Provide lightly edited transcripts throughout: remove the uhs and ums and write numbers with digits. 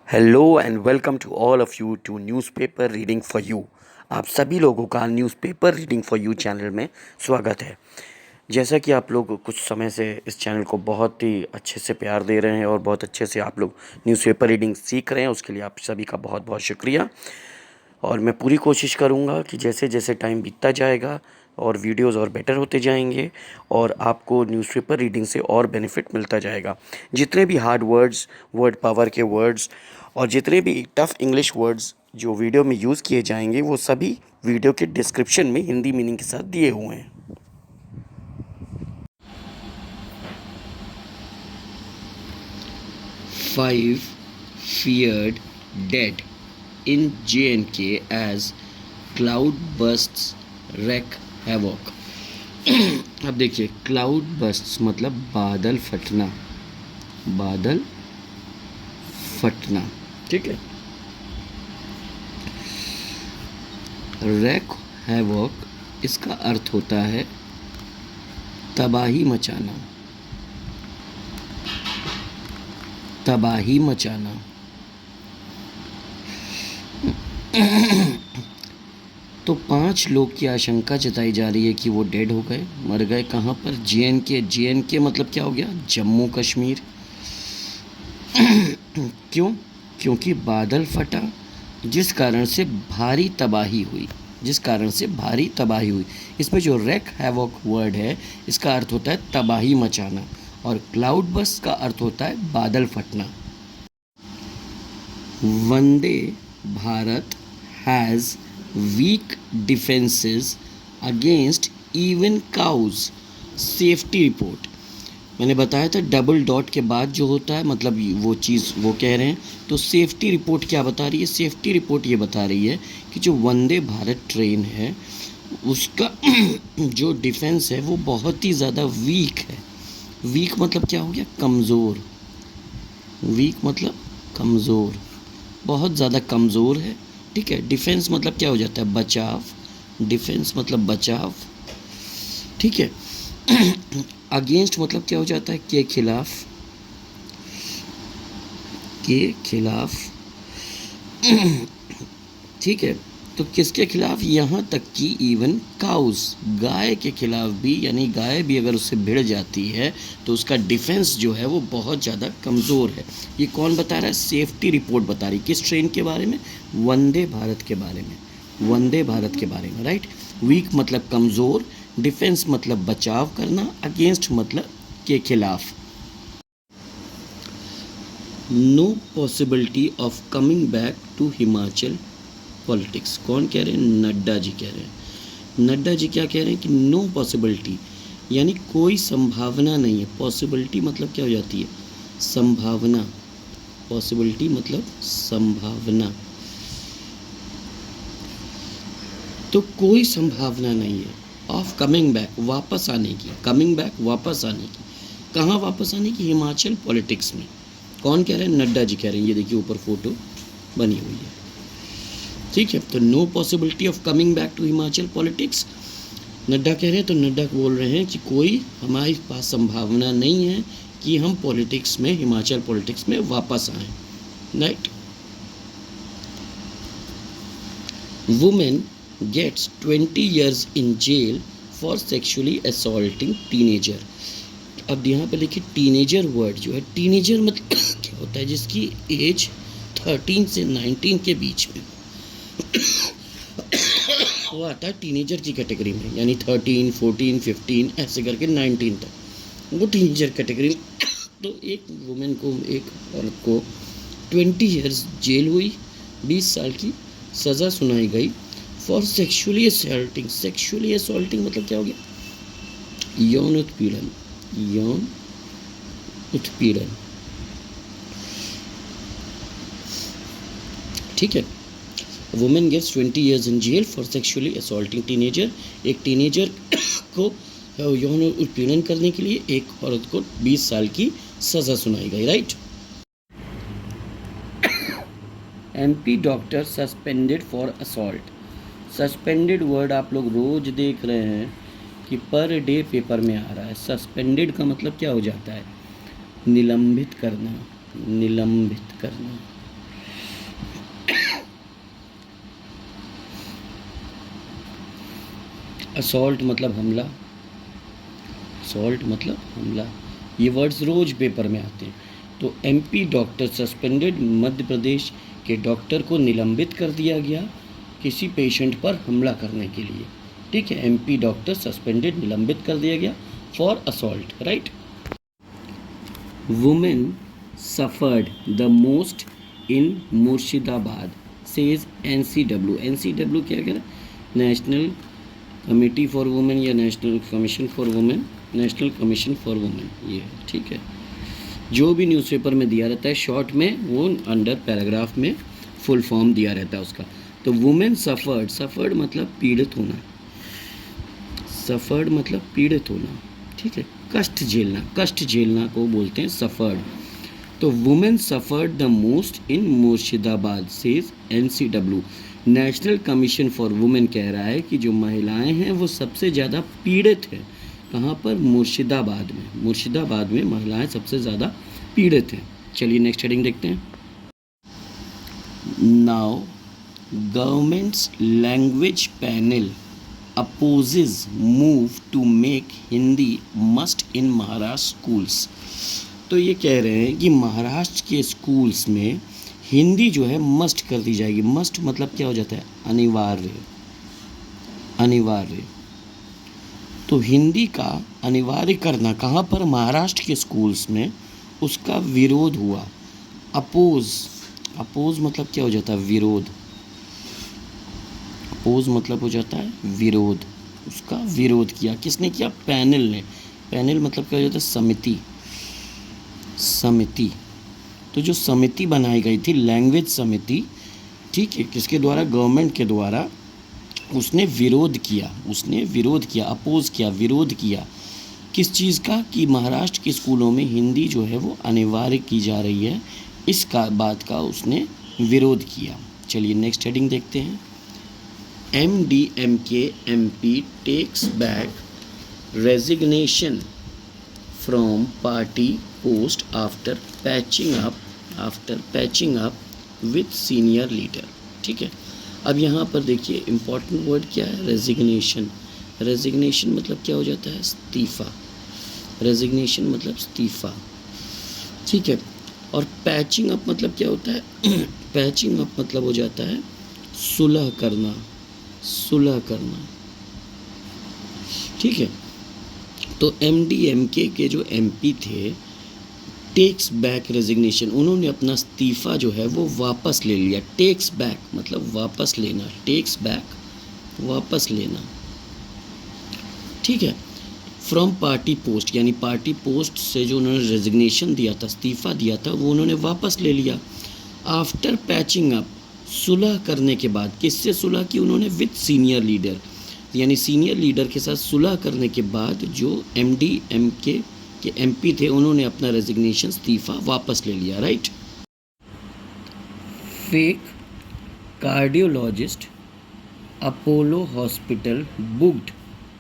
Hello and welcome to all of you to newspaper reading for you. आप सभी लोगों का newspaper reading for you channel में स्वागत है। जैसा कि आप लोग कुछ समय से इस चैनल को बहुत ही अच्छे से प्यार दे रहे हैं और बहुत अच्छे से आप लोग न्यूज़पेपर रीडिंग सीख रहे हैं, उसके लिए आप सभी का बहुत बहुत शुक्रिया। और मैं पूरी कोशिश करूँगा कि जैसे जैसे टाइम बीतता जाएगा और वीडियोज़ और बेटर होते जाएंगे और आपको न्यूज़पेपर रीडिंग से और बेनिफिट मिलता जाएगा। जितने भी हार्ड वर्ड्स, वर्ड पावर के वर्ड्स और जितने भी टफ़ इंग्लिश वर्ड्स जो वीडियो में यूज़ किए जाएंगे वो सभी वीडियो के डिस्क्रिप्शन में हिंदी मीनिंग के साथ दिए हुए हैं। 5 feared dead in J&K as cloud bursts wreak havoc। अब देखिए, क्लाउड बर्स्ट्स मतलब बादल फटना, बादल फटना, ठीक है। रैक हैवॉक इसका अर्थ होता है तबाही मचाना, तबाही मचाना। तो 5 लोग की आशंका जताई जा रही है कि वो डेड हो गए, मर गए। कहाँ पर? जे एन के मतलब क्या हो गया? जम्मू कश्मीर। क्यों? क्योंकि बादल फटा जिस कारण से भारी तबाही हुई, जिस कारण से भारी तबाही हुई। इसमें जो रैक हैवॉक वर्ड है इसका अर्थ होता है तबाही मचाना और क्लाउड बस्ट का अर्थ होता है बादल फटना। Vande Bharat has weak defences against even cows, safety report. मैंने बताया था डबल डॉट के बाद जो होता है मतलब वो चीज़ वो कह रहे हैं। तो सेफ्टी रिपोर्ट क्या बता रही है? सेफ्टी रिपोर्ट ये बता रही है कि जो वंदे भारत ट्रेन है उसका जो डिफेंस है वो बहुत ही ज़्यादा वीक है। वीक मतलब क्या हो गया? कमज़ोर। वीक मतलब कमज़ोर, बहुत ज़्यादा कमज़ोर है, ठीक है। डिफेंस मतलब क्या हो जाता है? बचाव। डिफेंस मतलब बचाव, ठीक है। अगेंस्ट मतलब क्या हो जाता है? के खिलाफ, के खिलाफ, ठीक है। तो किसके खिलाफ? यहाँ तक कि इवन काउस, गाय के खिलाफ भी, यानी गाय भी अगर उससे भिड़ जाती है तो उसका डिफेंस जो है वो बहुत ज़्यादा कमज़ोर है। ये कौन बता रहा है? सेफ्टी रिपोर्ट बता रही। किस ट्रेन के बारे में? वंदे भारत के बारे में, वंदे भारत के बारे में, राइट। वीक मतलब कमज़ोर, डिफेंस मतलब बचाव करना, अगेंस्ट मतलब के खिलाफ। No possibility of coming back to Himachal politics. कौन कह रहे हैं? नड्डा जी कह रहे हैं। नड्डा जी क्या कह रहे हैं कि नो पॉसिबिलिटी यानी कोई संभावना नहीं है। पॉसिबिलिटी मतलब क्या हो जाती है? संभावना। पॉसिबिलिटी मतलब संभावना। तो कोई संभावना नहीं है ऑफ कमिंग बैक, वापस आने की। कमिंग बैक वापस आने की। कहाँ वापस आने की? हिमाचल पॉलिटिक्स में। कौन कह रहे हैं? नड्डा जी कह रहे हैं। ये देखिए ऊपर फोटो बनी हुई है, ठीक है। तो no possibility of coming back to Himachal politics Nadda कह रहे हैं। तो नड्डा बोल रहे हैं कि कोई हमारे पास संभावना नहीं है कि हम पॉलिटिक्स में, हिमाचल पॉलिटिक्स में वापस आएँ, right. Women gets 20 years in jail for sexually assaulting teenager। अब यहाँ पे देखिए टीनेजर वर्ड जो है, टीनेजर मतलब क्या होता है? जिसकी एज 13 से 19 के बीच में वो आता है टीनेजर की कैटेगरी में, यानी 13, 14, 15 ऐसे करके 19 तक वो टीनेजर कैटेगरी में। तो एक वुमेन को, एक औरत को 20 years जेल हुई, 20 साल की सज़ा सुनाई गई for sexually assaulting. Sexually assaulting मतलब क्या हो गया? यौन उत्पीड़न, यौन उत्पीड़न, ठीक है। Women gets 20 years in jail for sexually assaulting teenager। एक टीनेजर को यौन उत्पीड़न करने के लिए एक औरत को 20 साल की सज़ा सुनाई गई, right. MP doctor suspended for assault. Suspended word आप लोग रोज़ देख रहे हैं कि पर डे पेपर में आ रहा है। सस्पेंडेड का मतलब क्या हो जाता है? निलंबित करना, निलंबित करना, असॉल्ट मतलब हमला, असॉल्ट मतलब हमला, ये वर्ड्स रोज पेपर में आते हैं। तो MP doctor suspended, Madhya Pradesh के डॉक्टर को निलंबित कर दिया गया किसी पेशेंट पर हमला करने के लिए। ठीक है, एमपी डॉक्टर सस्पेंडेड, निलंबित कर दिया गया for assault, right. Women suffered the most in Murshidabad says NCW. NCW क्या कह रहा है? नेशनल कमेटी फॉर वुमेन या national commission for women, national commission for women, ये ठीक है। जो भी न्यूज़पेपर में दिया रहता है शॉर्ट में, वो अंडर पैराग्राफ में फुल फॉर्म दिया रहता है उसका। तो वुमेन सफर्ड, सफर्ड मतलब पीड़ित होना, सफर्ड मतलब पीड़ित होना, ठीक है, कष्ट झेलना, कष्ट झेलना को बोलते हैं सफर्ड। तो women suffered the most in Murshidabad says NCW. National commission for women कह रहा है कि जो महिलाएं हैं वो सबसे ज़्यादा पीड़ित हैं। कहाँ पर? मुर्शिदाबाद में, मुर्शिदाबाद में महिलाएं सबसे ज़्यादा पीड़ित हैं। चलिए नेक्स्ट हेडिंग देखते हैं। Now government's language panel opposes move to make Hindi must in Maharashtra schools. तो ये कह रहे हैं कि महाराष्ट्र के स्कूल्स में हिंदी जो है मस्ट कर दी जाएगी। मस्ट मतलब क्या हो जाता है? अनिवार्य, अनिवार्य। तो हिंदी का अनिवार्य करना कहाँ पर? महाराष्ट्र के स्कूल्स में उसका विरोध हुआ। अपोज, अपोज मतलब क्या हो जाता है? विरोध। अपोज मतलब हो जाता है विरोध, उसका विरोध किया। किसने किया? पैनल ने। पैनल मतलब क्या हो जाता है? समिति, समिति। तो जो समिति बनाई गई थी, लैंग्वेज समिति, ठीक है, किसके द्वारा? गवर्नमेंट के द्वारा। उसने विरोध किया, उसने विरोध किया, अपोज किया, विरोध किया। किस चीज़ का? कि महाराष्ट्र के स्कूलों में हिंदी जो है वो अनिवार्य की जा रही है, इसका बात का उसने विरोध किया। चलिए नेक्स्ट हेडिंग देखते हैं। MDMK MP takes back resignation from party post after patching up with senior leader. ठीक है, अब यहाँ पर देखिए इम्पॉर्टेंट वर्ड क्या है? रेजिग्नेशन। रेजिग्नेशन मतलब क्या हो जाता है? इस्तीफा। रेजिग्नेशन मतलब इस्तीफा, ठीक है। और पैचिंग अप मतलब क्या होता है? पैचिंग अप मतलब हो जाता है सुलह करना, सुलह करना, ठीक है। तो MDMK के जो MP थे, टेक्स बैक रेजिग्नेशन, उन्होंने अपना इस्तीफा जो है वो वापस ले लिया। टेक्स बैक मतलब वापस लेना, टेक्स बैक वापस लेना, ठीक है। फ्रॉम पार्टी पोस्ट, यानी पार्टी पोस्ट से जो उन्होंने रेजिग्नेशन दिया था, इस्तीफा दिया था, वो उन्होंने वापस ले लिया। आफ्टर पैचिंग अप, सुलह करने के बाद। किससे सुलह की उन्होंने? विथ सीनियर लीडर, यानी सीनियर लीडर के साथ सुलह करने के बाद जो MDMK के MP थे, उन्होंने अपना रेजिग्नेशन, इस्तीफा वापस ले लिया, right. Fake cardiologist Apollo hospital booked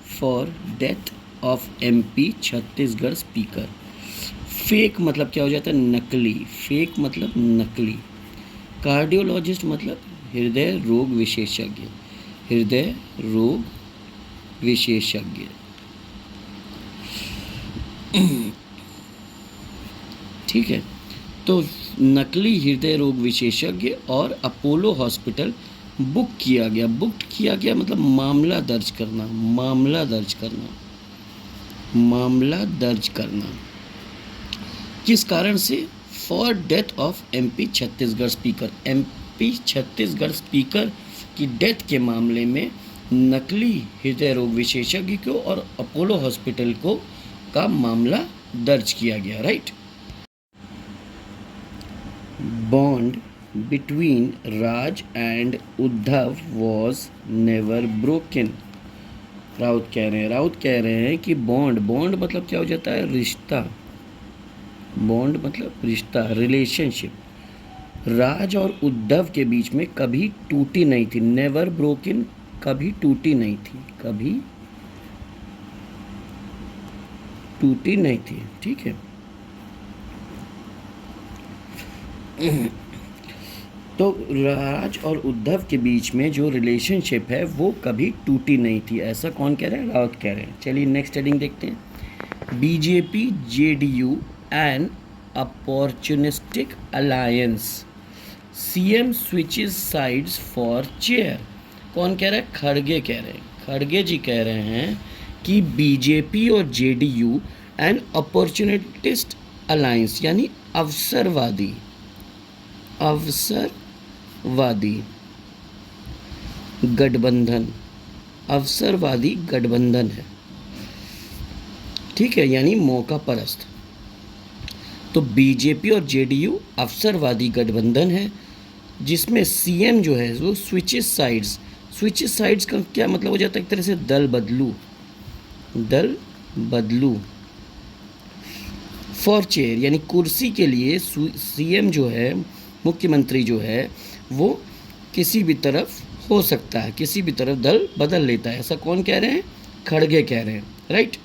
for death of MP Chhattisgarh speaker. Fake मतलब क्या हो जाता है? नकली। फेक मतलब नकली। कार्डियोलॉजिस्ट मतलब हृदय रोग विशेषज्ञ, हृदय रोग विशेषज्ञ, ठीक है। तो नकली हृदय रोग विशेषज्ञ और अपोलो हॉस्पिटल बुक किया गया। बुक किया गया मतलब मामला दर्ज करना, मामला दर्ज करना, मामला दर्ज करना। किस कारण से? For death of MP Chhattisgarh speaker. MP Chhattisgarh speaker की डेथ के मामले में नकली हृदय रोग विशेषज्ञ को और अपोलो हॉस्पिटल को का मामला दर्ज किया गया, right. Bond between Raj and Uddhav was never broken. Raut कह रहे हैं कि बॉन्ड, बॉन्ड मतलब क्या हो जाता है? रिश्ता। बॉन्ड मतलब रिश्ता, रिलेशनशिप, राज और उद्धव के बीच में कभी टूटी नहीं थी। नेवर ब्रोकन, कभी टूटी नहीं थी, कभी टूटी नहीं थी, ठीक है। तो राज और उद्धव के बीच में जो रिलेशनशिप है वो कभी टूटी नहीं थी, ऐसा कौन कह रहा है? रावत कह रहे हैं। चलिए नेक्स्ट हेडिंग देखते हैं। BJP JDU an opportunistic alliance, CM switches sides for chair. कौन कह रहा है? खड़गे कह रहे हैं। खड़गे जी कह रहे हैं कि बीजेपी और जेडीयू एन अपॉर्चुनिटिस्ट अलायंस यानी अवसरवादी गठबंधन, अवसरवादी गठबंधन है, ठीक है, यानी मौका परस्त। तो बीजेपी और जेडीयू अवसरवादी गठबंधन है जिसमें सीएम जो है वो स्विचेस साइड्स का क्या मतलब हो जाता है? एक तरह से दल बदलू फॉर चेयर, यानी कुर्सी के लिए सीएम जो है, मुख्यमंत्री जो है, वो किसी भी तरफ हो सकता है, किसी भी तरफ दल बदल लेता है, ऐसा कौन कह रहे हैं? खड़गे कह रहे हैं, राइट।